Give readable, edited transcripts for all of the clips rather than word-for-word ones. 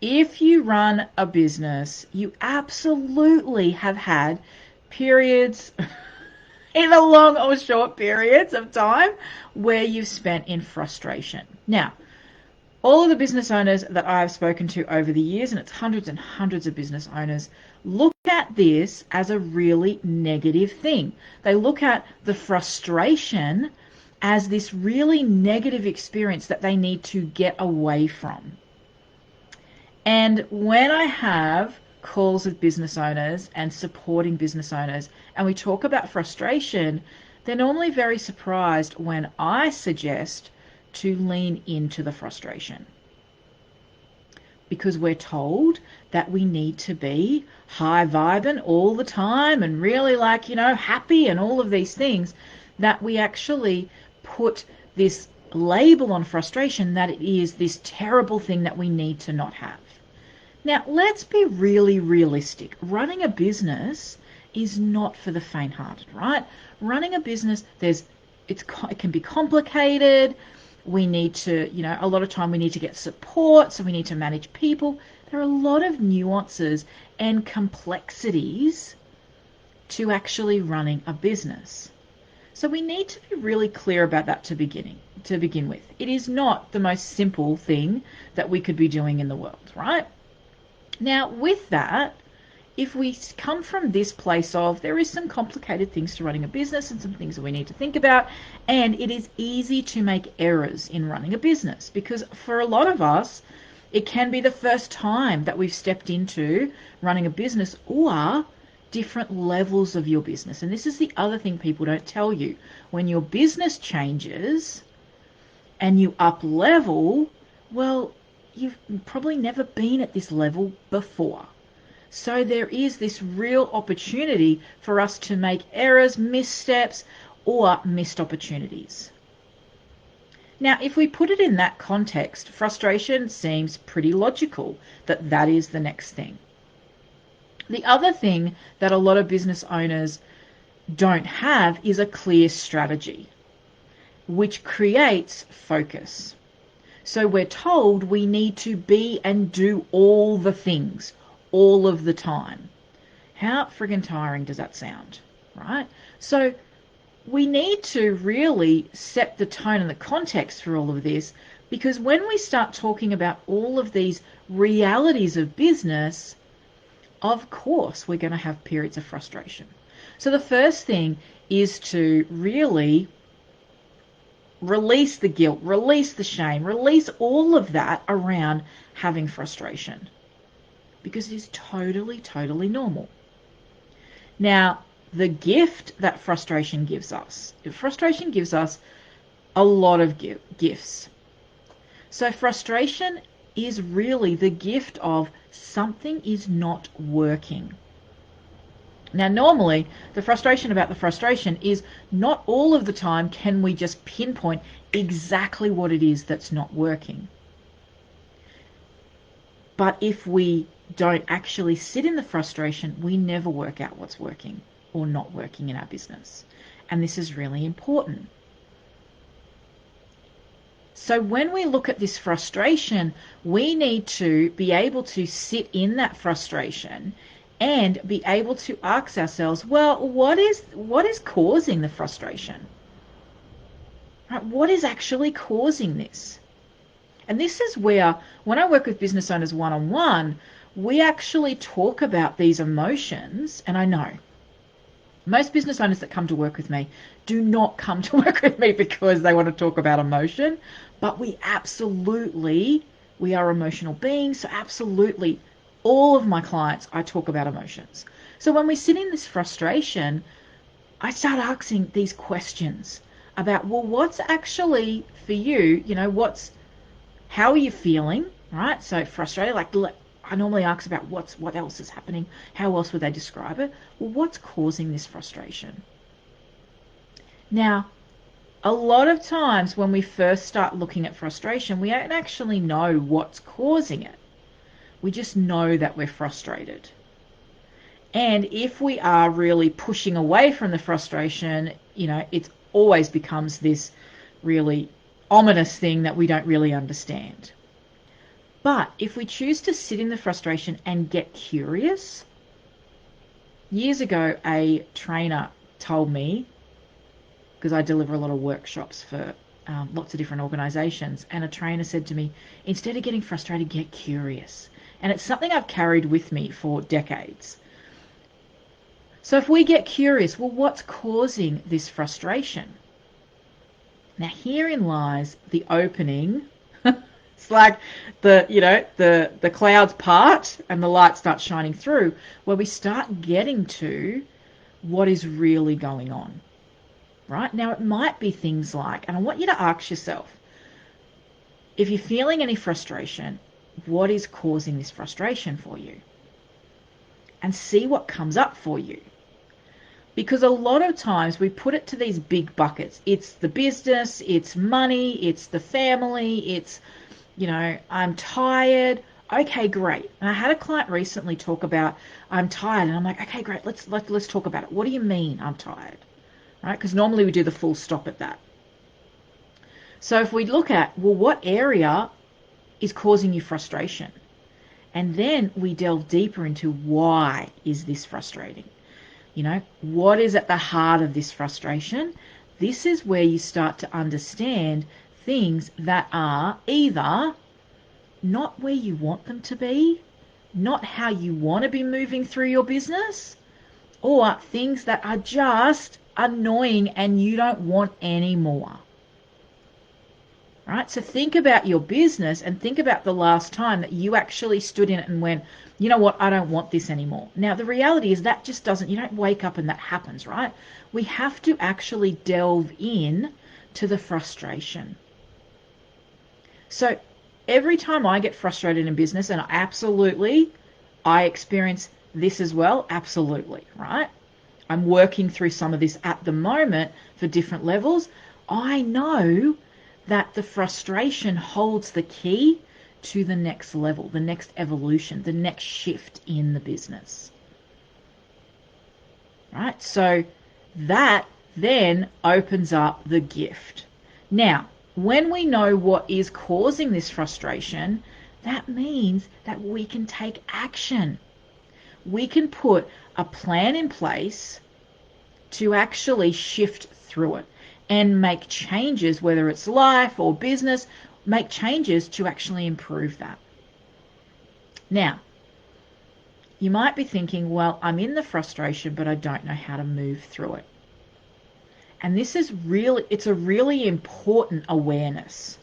if you run a business, you absolutely have had periods, either long or short periods of time, where you've spent in frustration. Now, all of the business owners that I have spoken to over the years, and it's hundreds and hundreds of business owners, look at this as a really negative thing. They look at the frustration as this really negative experience that they need to get away from. And when I have calls with business owners and supporting business owners, and we talk about frustration, they're normally very surprised when I suggest to lean into the frustration. Because we're told that we need to be high vibing all the time and really happy and all of these things, that we actually put this label on frustration that it is this terrible thing that we need to not have. Now, let's be really realistic. Running a business is not for the faint-hearted, right? Running a business, it can be complicated. We need to, a lot of time we need to get support, so we need to manage people. There are a lot of nuances and complexities to actually running a business. So we need to be really clear about that to begin with. It is not the most simple thing that we could be doing in the world, right? Now, with that, if we come from this place of there is some complicated things to running a business and some things that we need to think about, and it is easy to make errors in running a business, because for a lot of us, it can be the first time that we've stepped into running a business or different levels of your business. And this is the other thing people don't tell you. When your business changes and you up level, well, you've probably never been at this level before. So there is this real opportunity for us to make errors, missteps, or missed opportunities. Now, if we put it in that context, frustration seems pretty logical that is the next thing. The other thing that a lot of business owners don't have is a clear strategy, which creates focus. So we're told we need to be and do all the things all of the time. How friggin' tiring does that sound, right? So we need to really set the tone and the context for all of this, because when we start talking about all of these realities of business, of course we're going to have periods of frustration. So the first thing is to really release the guilt, release the shame, release all of that around having frustration, because it is totally, totally normal. Now, the gift that frustration gives us a lot of gifts. So frustration is really the gift of something is not working. Now, normally, the frustration about the frustration is not all of the time can we just pinpoint exactly what it is that's not working. But if we don't actually sit in the frustration, we never work out what's working or not working in our business. And this is really important. So when we look at this frustration, we need to be able to sit in that frustration and be able to ask ourselves, well, what is causing the frustration? Right? What is actually causing this? And this is where, when I work with business owners one-on-one, we actually talk about these emotions. And I know most business owners that come to work with me do not come to work with me because they want to talk about emotion, but we are emotional beings. So absolutely, all of my clients, I talk about emotions. So when we sit in this frustration, I start asking these questions about, well, what's actually for you, how are you feeling, right? So frustrated, I normally ask about what else is happening. How else would they describe it? Well, what's causing this frustration? Now, a lot of times when we first start looking at frustration, we don't actually know what's causing it. We just know that we're frustrated. And if we are really pushing away from the frustration, it always becomes this really ominous thing that we don't really understand. But if we choose to sit in the frustration and get curious, years ago, a trainer told me, because I deliver a lot of workshops for lots of different organizations, and a trainer said to me, instead of getting frustrated, get curious. And it's something I've carried with me for decades. So if we get curious, well, what's causing this frustration? Now, herein lies the opening. It's like the clouds part and the light starts shining through, where we start getting to what is really going on. Right? Now, it might be things like, and I want you to ask yourself, if you're feeling any frustration, what is causing this frustration for you? And see what comes up for you. Because a lot of times we put it to these big buckets. It's the business, it's money, it's the family, it's, I'm tired. Okay, great. And I had a client recently talk about, I'm tired. And I'm like, okay, great. Let's talk about it. What do you mean I'm tired? Right? Because normally we do the full stop at that. So if we look at, well, what area is causing you frustration? And then we delve deeper into why is this frustrating? What is at the heart of this frustration? This is where you start to understand things that are either not where you want them to be, not how you want to be moving through your business, or things that are just annoying and you don't want anymore. Right? So think about your business and think about the last time that you actually stood in it and went, you know what, I don't want this anymore. Now, the reality is that just doesn't, you don't wake up and that happens, right? We have to actually delve in to the frustration. So every time I get frustrated in business, and I experience this as well, absolutely, right? I'm working through some of this at the moment for different levels. I know that the frustration holds the key to the next level, the next evolution, the next shift in the business. Right? So that then opens up the gift. Now, when we know what is causing this frustration, that means that we can take action. We can put a plan in place to actually shift through it and make changes, whether it's life or business, make changes to actually improve that. Now, you might be thinking, well, I'm in the frustration, but I don't know how to move through it. And this is it's a really important awareness,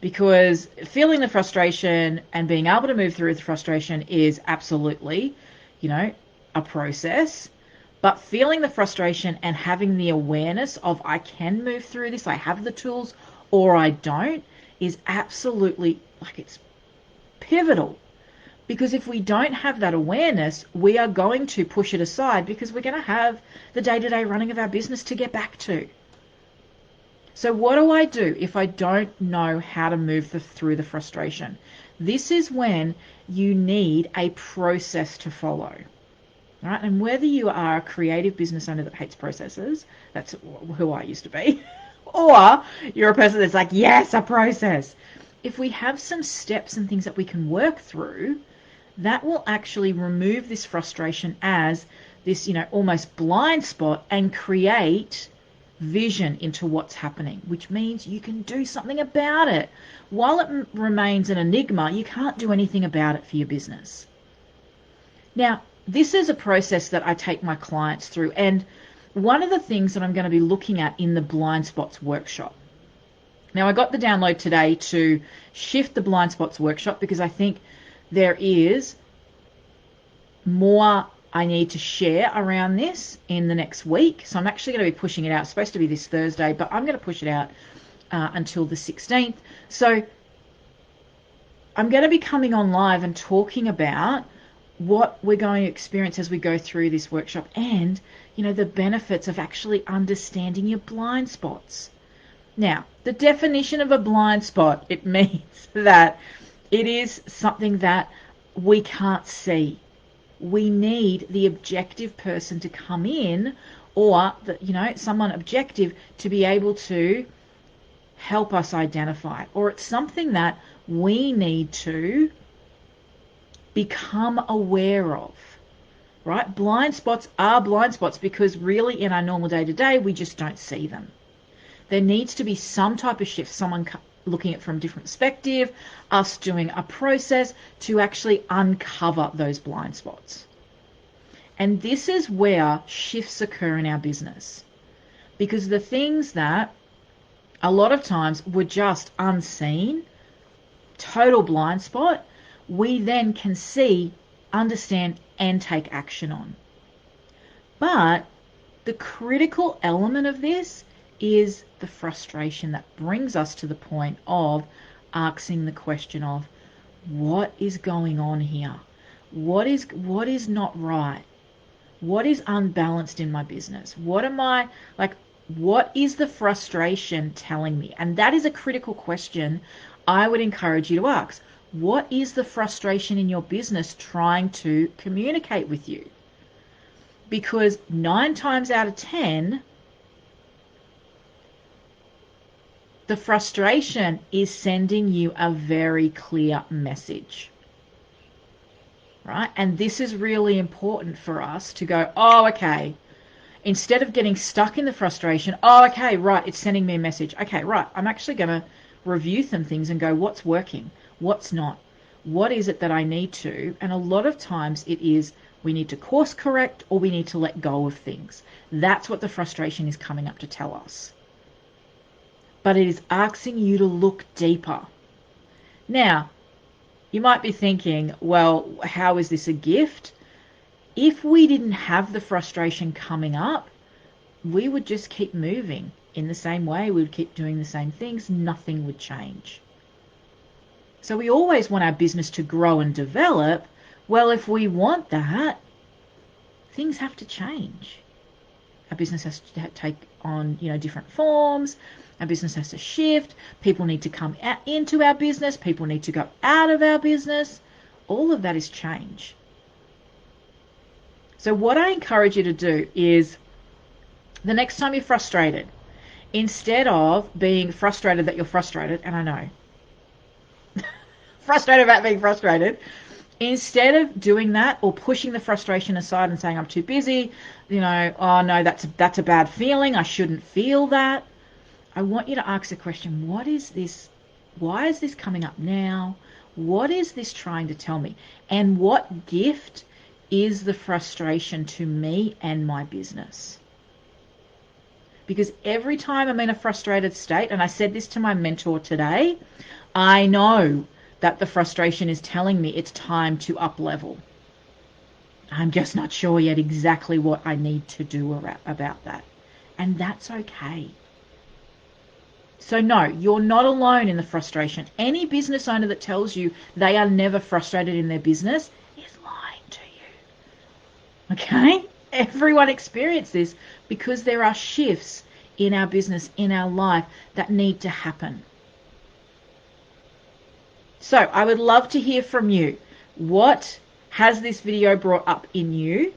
because feeling the frustration and being able to move through the frustration is absolutely, a process. But feeling the frustration and having the awareness of I can move through this, I have the tools or I don't, is absolutely, it's pivotal. Because if we don't have that awareness, we are going to push it aside because we're going to have the day-to-day running of our business to get back to. So what do I do if I don't know how to move through the frustration? This is when you need a process to follow. Right? And whether you are a creative business owner that hates processes, that's who I used to be, or you're a person that's like, yes, a process. If we have some steps and things that we can work through, that will actually remove this frustration as this, almost blind spot and create vision into what's happening, which means you can do something about it. While it remains an enigma, you can't do anything about it for your business. Now, this is a process that I take my clients through, and one of the things that I'm going to be looking at in the blind spots workshop. Now, I got the download today to shift the blind spots workshop because I think there is more I need to share around this in the next week. So I'm actually going to be pushing it out. It's supposed to be this Thursday, but I'm going to push it out until the 16th. So I'm going to be coming on live and talking about what we're going to experience as we go through this workshop and, the benefits of actually understanding your blind spots. Now, the definition of a blind spot, it means that it is something that we can't see. We need the objective person to come in, or someone objective to be able to help us identify it, or it's something that we need to become aware of, right? Blind spots are blind spots because really in our normal day-to-day, we just don't see them. There needs to be some type of shift, someone looking at it from a different perspective, us doing a process to actually uncover those blind spots. And this is where shifts occur in our business, because the things that a lot of times were just unseen, total blind spot, we then can see, understand, and take action on. But the critical element of this is the frustration that brings us to the point of asking the question of, what is going on here? What is not right? What is unbalanced in my business? What is the frustration telling me? And that is a critical question I would encourage you to ask. What is the frustration in your business trying to communicate with you? Because 9 times out of 10, the frustration is sending you a very clear message, right? And this is really important for us to go, oh, okay, instead of getting stuck in the frustration, oh, okay, right, it's sending me a message. Okay, right, I'm actually going to review some things and go, what's working? What's not? What is it that I need to? And a lot of times it is we need to course correct or we need to let go of things. That's what the frustration is coming up to tell us. But it is asking you to look deeper. Now, you might be thinking, well, how is this a gift? If we didn't have the frustration coming up, we would just keep moving in the same way. We would keep doing the same things. Nothing would change. So we always want our business to grow and develop. Well, if we want that, things have to change. Our business has to take on, different forms. Our business has to shift. People need to come into our business. People need to go out of our business. All of that is change. So what I encourage you to do is the next time you're frustrated, instead of being frustrated that you're frustrated, and I know, frustrated about being frustrated, instead of doing that or pushing the frustration aside and saying, I'm too busy, oh no, that's a bad feeling, I shouldn't feel that. I want you to ask the question, what is this? Why is this coming up now? What is this trying to tell me? And what gift is the frustration to me and my business? Because every time I'm in a frustrated state, and I said this to my mentor today, I know that the frustration is telling me it's time to up level. I'm just not sure yet exactly what I need to do about that. And that's okay. So no, you're not alone in the frustration. Any business owner that tells you they are never frustrated in their business is lying to you. Okay? Everyone experiences this because there are shifts in our business, in our life that need to happen. So I would love to hear from you. What has this video brought up in you?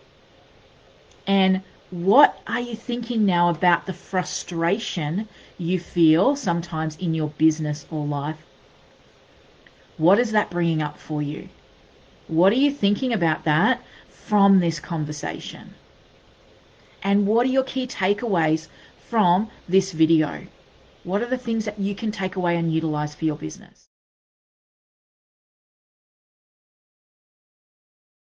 And what are you thinking now about the frustration you feel sometimes in your business or life? What is that bringing up for you? What are you thinking about that from this conversation? And what are your key takeaways from this video? What are the things that you can take away and utilize for your business?